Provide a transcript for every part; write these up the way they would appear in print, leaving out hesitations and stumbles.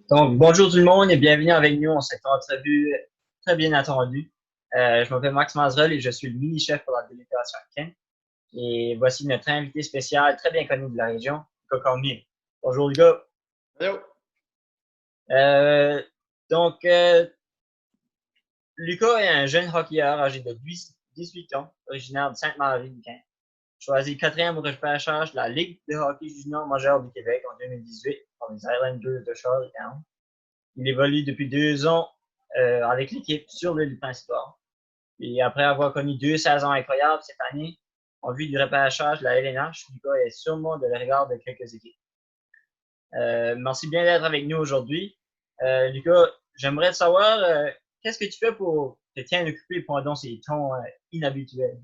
Donc, bonjour tout le monde et bienvenue avec nous en cette entrevue très bien attendue. Je m'appelle Max Mazerel et je suis le mini-chef pour la délégation Ken. Et voici notre invité spécial, très bien connu de la région, Lucas Cormier. Bonjour Lucas. Allô? Euh, donc, Lucas est un jeune hockeyeur âgé de 18 ans, originaire de Sainte-Marie-du-Quin. Choisi quatrième au repêchage de la Ligue de hockey junior majeur du Québec en 2018 par les Islanders de Charlottetown. Il évolue depuis 2 ans avec l'équipe sur le Lupin Sport. Et après avoir connu 2 saisons incroyables cette année, en vue du repêchage de la LNH, Lucas est sûrement de le regard de quelques équipes. Merci bien d'être avec nous aujourd'hui. Lucas, j'aimerais savoir qu'est-ce que tu fais pour te tenir occupé pendant ces temps inhabituels?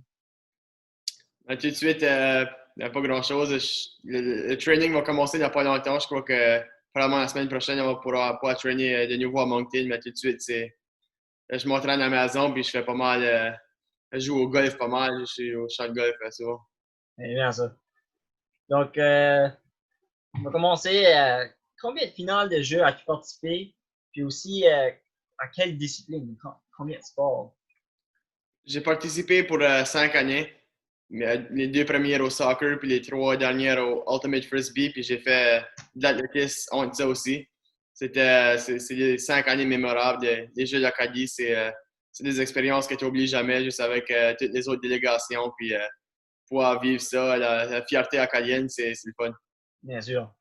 Tout de suite, il n'y a pas grand-chose. Le training va commencer il n'y a pas longtemps. Je crois que probablement la semaine prochaine, on va pouvoir trainer de nouveau à Moncton. Mais tout de suite, je m'entraîne à la maison puis je fais pas mal. Je joue au golf pas mal. Je suis au champ de golf souvent. C'est bien ça. Donc, on va commencer. Combien de finales de jeux as-tu participé? Puis aussi, à quelle discipline? Combien de sports? J'ai participé pour 5 années. Mais, les 2 premières au soccer puis les 3 dernières au Ultimate Frisbee. Puis j'ai fait de l'athlétisme entre ça aussi. C'est des 5 années mémorables des Jeux d'Acadie. C'est des expériences que tu n'oublies jamais, juste avec toutes les autres délégations. Puis pouvoir vivre ça, la fierté acadienne, c'est le fun. Bien sûr.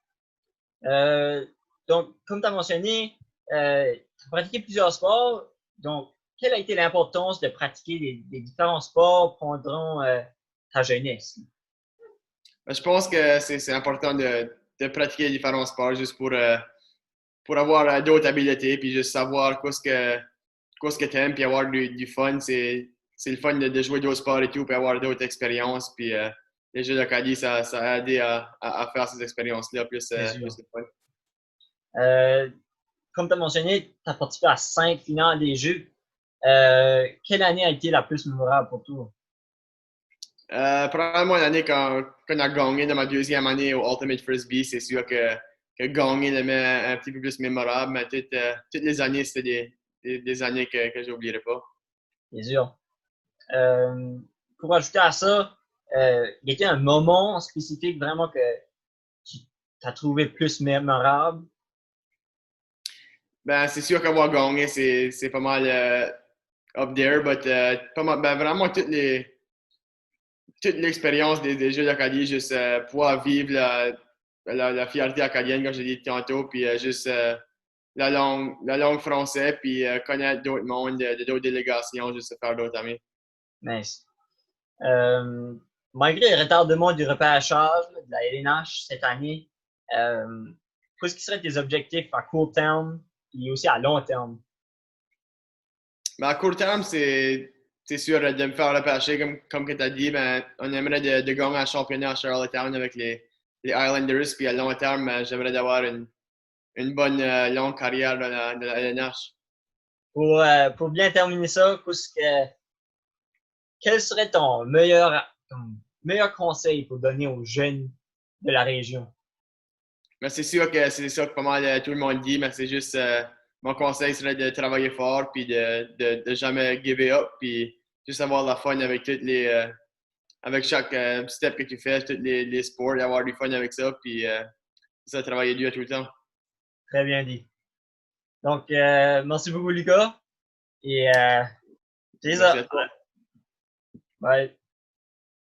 Euh, donc, comme tu as mentionné, tu as pratiqué plusieurs sports. Donc, quelle a été l'importance de pratiquer les différents sports pendant ta jeunesse? Je pense que c'est important de pratiquer différents sports juste pour avoir d'autres habiletés, puis juste savoir quoi ce que tu aimes, puis avoir du fun. C'est le fun de jouer d'autres sports et tout, puis avoir d'autres expériences. Puis les Jeux d'Acadie, ça a aidé à faire ces expériences-là Bien plus sûr. de fun. Euh, Comme tu as mentionné, tu as participé à 5 finales des Jeux. Quelle année a été la plus mémorable pour toi? Probablement l'année quand on a gagné dans ma deuxième année au Ultimate Frisbee, c'est sûr que gagner le met un petit peu plus mémorable, mais toutes les années, c'était des années que j'oublierai pas. Bien sûr. Euh, pour ajouter à ça, il y a un moment spécifique vraiment que tu as trouvé plus mémorable? Ben, c'est sûr qu'avoir gagné, c'est pas mal up there, but pas mal, ben, vraiment toute l'expérience des Jeux d'Acadie, juste pouvoir vivre la fierté acadienne, comme j'ai dit tantôt, puis juste la langue française, puis connaître d'autres mondes, d'autres délégations, juste faire d'autres amis. Nice. Euh, Malgré le retardement du repêchage de la LNH cette année, euh, qu'est-ce qui serait tes objectifs à court terme et aussi à long terme? Mais à court terme, c'est sûr de me faire repêcher, comme tu as dit, ben, on aimerait de gagner un championnat à Charlottetown avec les Islanders, puis à long terme, j'aimerais d'avoir une bonne longue carrière dans la LNH. Pour bien terminer ça, quel serait ton meilleur conseil pour donner aux jeunes de la région? Mais c'est sûr que pas mal tout le monde dit, mais c'est juste mon conseil serait de travailler fort puis de jamais give it up puis juste avoir la fun avec avec chaque step que tu fais, tous les sports, avoir du fun avec ça puis ça travailler dur tout le temps. Très bien dit. Donc, merci beaucoup, Lucas. Et c'est Merci à ça. toi. Bye.